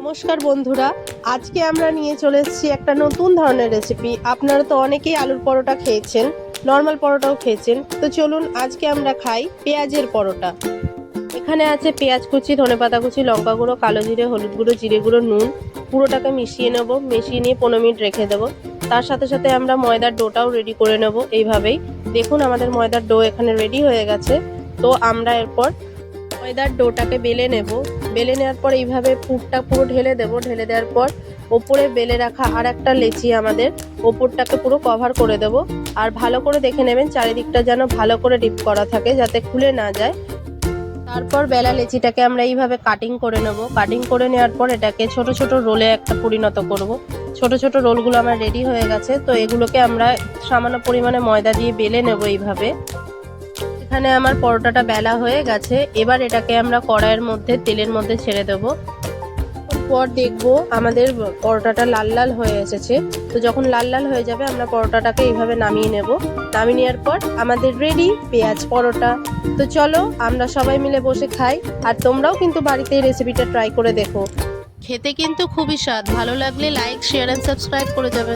নমস্কার বন্ধুরা, আজকে আমরা নিয়ে চলে এসেছি একটা নতুন ধরনের রেসিপি। আপনারা তো অনেকেই আলুর পরোটা খেয়েছেন, নর্মাল পরোটাও খেয়েছেন। তো চলুন আজকে আমরা খাই পেঁয়াজের পরোটা। এখানে আছে পেঁয়াজ কুচি, ধনেপাতা কুচি, লঙ্কা গুঁড়ো, কালো জিরে, হলুদ গুঁড়ো, জিরে গুঁড়ো, নুন। পুরোটাকে মিশিয়ে নেব, মিশিয়ে নিয়ে 15 মিনিট রেখে দেবো। তার সাথে সাথে আমরা ময়দার ডোটাও রেডি করে নেব। এইভাবেই দেখুন আমাদের ময়দার ডো এখানে রেডি হয়ে গেছে। তো আমরা এরপর ময়দার ডোটাকে বেলে নেব। বেলে নেওয়ার পর এইভাবে পুরটা পুরো ঢেলে দেব। ঢেলে দেওয়ার পর ওপরে বেলে রাখা আর একটা লেচি আমাদের ওপরটাকে পুরো কভার করে দেব। আর ভালো করে দেখে নেবেন চারিদিকটা যেন ভালো করে ডিপ করা থাকে, যাতে খুলে না যায়। তারপর বেলা লেচিটাকে আমরা এইভাবে কাটিং করে নেব। কাটিং করে নেওয়ার পর এটাকে ছোট ছোট রোলে একটা পরিণত করব। ছোট ছোট রোলগুলো আমার রেডি হয়ে গেছে। তো এগুলোকে আমরা সামান্য পরিমাণে ময়দা দিয়ে বেলে নেব এইভাবে। এখানে আমার পরোটাটা বেলা হয়ে গেছে। এবার এটাকে আমরা কড়াইয়ের মধ্যে তেলের মধ্যে ছেড়ে দেব। পর দেখবো আমাদের পরোটাটা লাল লাল হয়ে এসেছে। তো যখন লাল লাল হয়ে যাবে আমরা পরোটাটাকে এইভাবে নামিয়ে নেব। নামিয়ে নেওয়ার পর আমাদের রেডি পেঁয়াজ পরোটা। তো চলো আমরা সবাই মিলে বসে খাই। আর তোমরাও কিন্তু বাড়িতে এই রেসিপিটা ট্রাই করে দেখো। খেতে কিন্তু খুবই স্বাদ। ভালো লাগলে লাইক, শেয়ার এন্ড সাবস্ক্রাইব করে যাবে।